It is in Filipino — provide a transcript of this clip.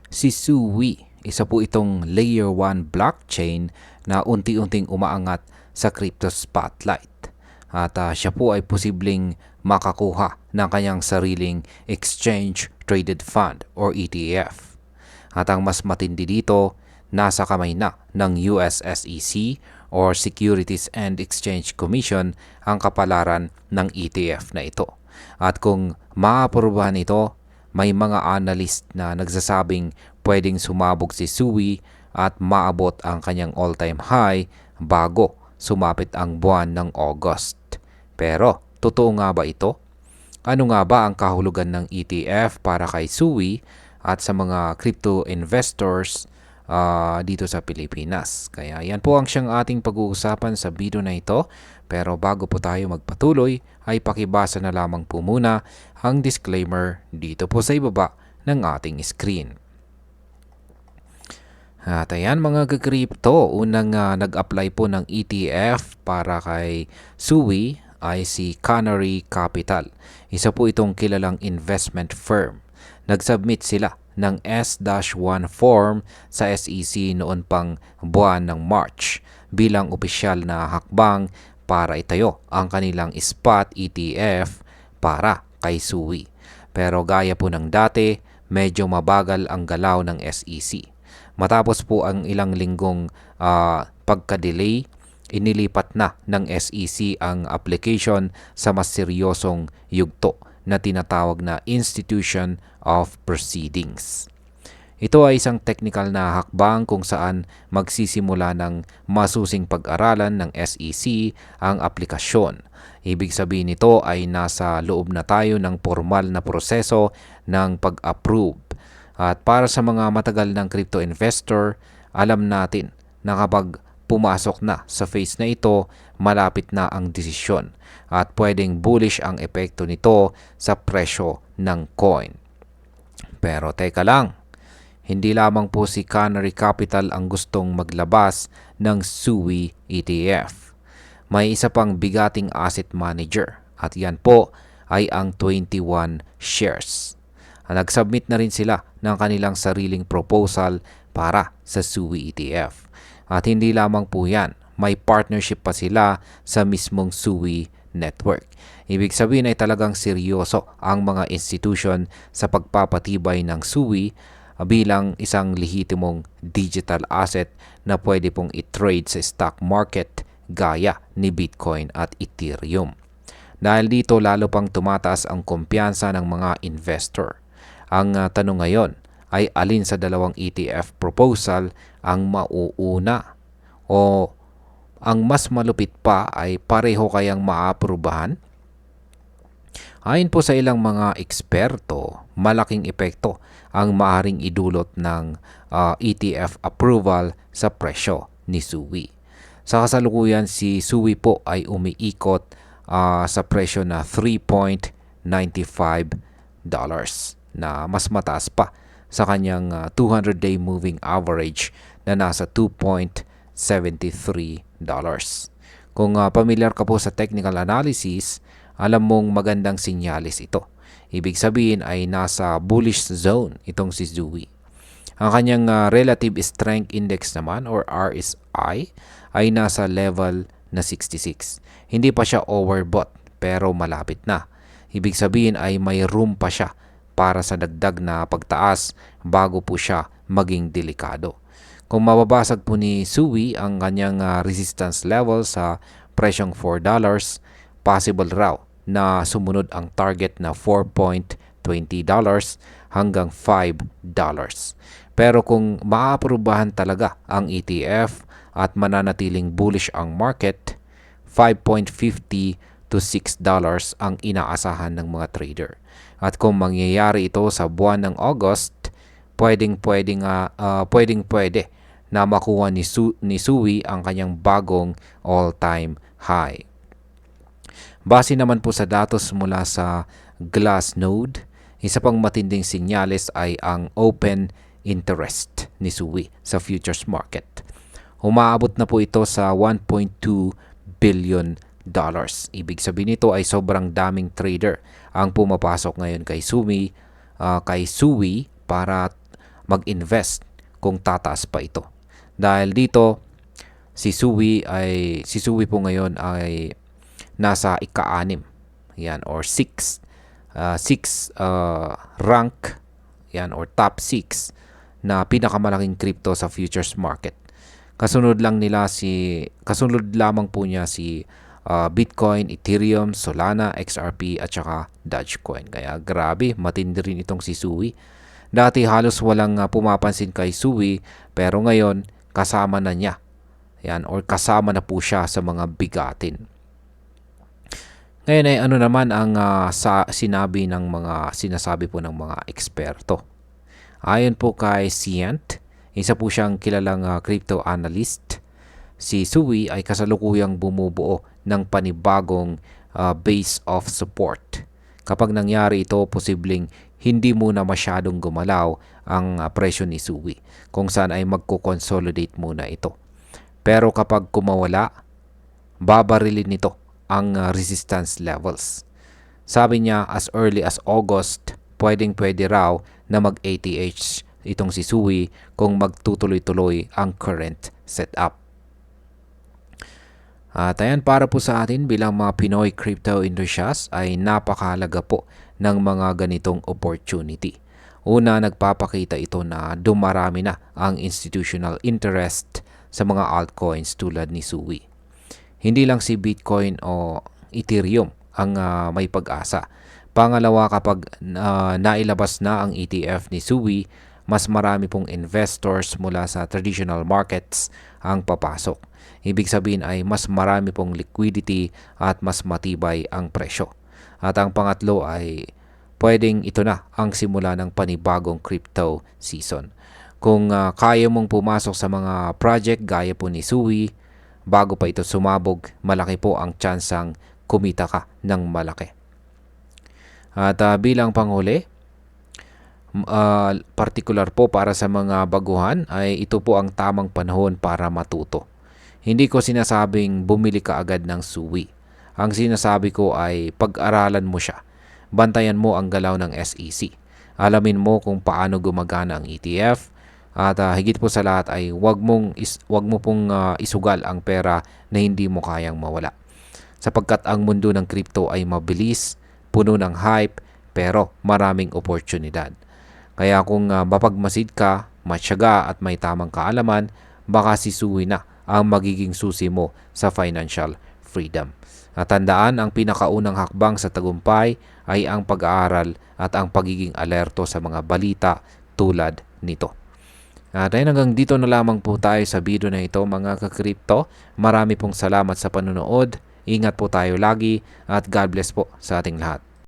Si Sui, isa po itong Layer 1 blockchain na unti-unting umaangat sa crypto spotlight. At siya po ay posibleng makakuha ng kanyang sariling Exchange Traded Fund or ETF. At ang mas matindi dito, nasa kamay na ng US SEC or Securities and Exchange Commission ang kapalaran ng ETF na ito. At kung maaprubahan ito, may mga analyst na nagsasabing pwedeng sumabog si Sui at maabot ang kanyang all-time high bago sumapit ang buwan ng August. Pero, totoo nga ba ito? Ano nga ba ang kahulugan ng ETF para kay Sui at sa mga crypto investors dito sa Pilipinas? Kaya yan po ang siyang ating pag-uusapan sa video na ito. Pero bago po tayo magpatuloy, ay pakibasa na lamang po muna ang disclaimer dito po sa ibaba ng ating screen. At ayan mga ka-crypto, unang nag-apply po ng ETF para kay Sui ay si Canary Capital. Isa po itong kilalang investment firm. Nag-submit sila ng S-1 form sa SEC noon pang buwan ng March bilang opisyal na hakbang para itayo ang kanilang spot ETF para kay Sui. Pero gaya po ng dati, medyo mabagal ang galaw ng SEC. Matapos po ang ilang linggong pagka-delay, inilipat na ng SEC ang application sa mas seryosong yugto na tinatawag na Institution of Proceedings. Ito ay isang technical na hakbang kung saan magsisimula ng masusing pag-aralan ng SEC ang aplikasyon. Ibig sabihin nito ay nasa loob na tayo ng formal na proseso ng pag-approve. At para sa mga matagal ng crypto investor, alam natin na kapag pumasok na sa phase na ito, malapit na ang desisyon at pwedeng bullish ang epekto nito sa presyo ng coin. Pero teka lang, hindi lamang po si Canary Capital ang gustong maglabas ng Sui ETF. May isa pang bigating asset manager at yan po ay ang 21 Shares. Nag-submit na rin sila ng kanilang sariling proposal para sa Sui ETF. At hindi lamang po yan, may partnership pa sila sa mismong Sui network. Ibig sabihin ay talagang seryoso ang mga institution sa pagpapatibay ng Sui bilang isang lehitimong digital asset na pwede pong i-trade sa stock market gaya ni Bitcoin at Ethereum. Dahil dito lalo pang tumataas ang kumpiyansa ng mga investor. Ang tanong ngayon ay alin sa dalawang ETF proposal ang mauuna o ang mas malupit pa ay pareho kayang maaprubahan? Ayon po sa ilang mga eksperto, malaking epekto ang maaaring idulot ng ETF approval sa presyo ni Sui. Sa kasalukuyan, si Sui po ay umiikot sa presyo na $3.95 na mas mataas pa sa kanyang 200-day moving average na nasa $2.73. Kung pamilyar ka po sa technical analysis, alam mong magandang sinyalis ito. Ibig sabihin ay nasa bullish zone itong si Sui. Ang kanyang relative strength index naman or RSI ay nasa level na 66. Hindi pa siya overbought pero malapit na. Ibig sabihin ay may room pa siya para sa dagdag na pagtaas bago po siya maging delikado. Kung mababasag po ni Sui ang kanyang resistance level sa presyong $4, possible raw na sumunod ang target na $4.20 hanggang $5. Pero kung maaprubahan talaga ang ETF at mananatiling bullish ang market, $5.50 to $6 ang inaasahan ng mga trader. At kung mangyayari ito sa buwan ng August, pwede na makuha ni Sui ang kanyang bagong all-time high. Base naman po sa datos mula sa Glassnode, isa pang matinding sinyales ay ang open interest ni Sui sa futures market. Umaabot na po ito sa $1.2 billion. Ibig sabihin nito ay sobrang daming trader ang pumapasok ngayon kay Sui para mag-invest kung tataas pa ito. Dahil dito, si Sui po ngayon ay nasa ika-6 yan or 6 rank yan or top 6 na pinakamalaking crypto sa futures market. Kasunod lamang po niya si Bitcoin, Ethereum, Solana, XRP at saka Dogecoin. Kaya grabe, matindi rin itong si Sui. Dati halos walang pumapansin kay Sui, pero ngayon kasama na niya. Yan, or kasama na po siya sa mga bigatin. Ngayon ay ano naman ang sinasabi po ng mga eksperto. Ayon po kay Cient, isa po siyang kilalang crypto analyst. Si Sui ay kasalukuyang bumubuo ng panibagong base of support. Kapag nangyari ito, posibleng hindi muna masyadong gumalaw ang presyo ni Sui, kung saan ay magko-consolidate muna ito. Pero kapag kumawala, babarilin nito ang resistance levels. Sabi niya, as early as August, pwede raw na mag-ATH itong si Sui kung magtutuloy-tuloy ang current setup. At ayan, para po sa atin bilang mga Pinoy crypto enthusiasts ay napakahalaga po ng mga ganitong opportunity. Una, nagpapakita ito na dumarami na ang institutional interest sa mga altcoins tulad ni Sui. Hindi lang si Bitcoin o Ethereum ang may pag-asa. Pangalawa, kapag nailabas na ang ETF ni Sui, mas marami pong investors mula sa traditional markets ang papasok. Ibig sabihin ay mas marami pong liquidity at mas matibay ang presyo. At ang pangatlo ay pwedeng ito na ang simula ng panibagong crypto season. Kung kaya mong pumasok sa mga project gaya po ni Sui, bago pa ito sumabog, malaki po ang tsansang kumita ka ng malaki. At bilang panghuli, particular po para sa mga baguhan ay ito po ang tamang panahon para matuto. Hindi ko sinasabing bumili ka agad ng Sui. Ang sinasabi ko ay pag-aralan mo siya. Bantayan mo ang galaw ng SEC. Alamin mo kung paano gumagana ang ETF. At higit po sa lahat ay wag mo pong isugal ang pera na hindi mo kayang mawala. Sapagkat ang mundo ng crypto ay mabilis, puno ng hype, pero maraming oportunidad. Kaya kung mapagmasid ka, matyaga at may tamang kaalaman, baka si Sui na ang magiging susi mo sa financial freedom. At tandaan, ang pinakaunang hakbang sa tagumpay ay ang pag-aaral at ang pagiging alerto sa mga balita tulad nito. At ayun, hanggang dito na lamang po tayo sa video na ito mga ka-crypto. Marami pong salamat sa panonood. Ingat po tayo lagi at God bless po sa ating lahat.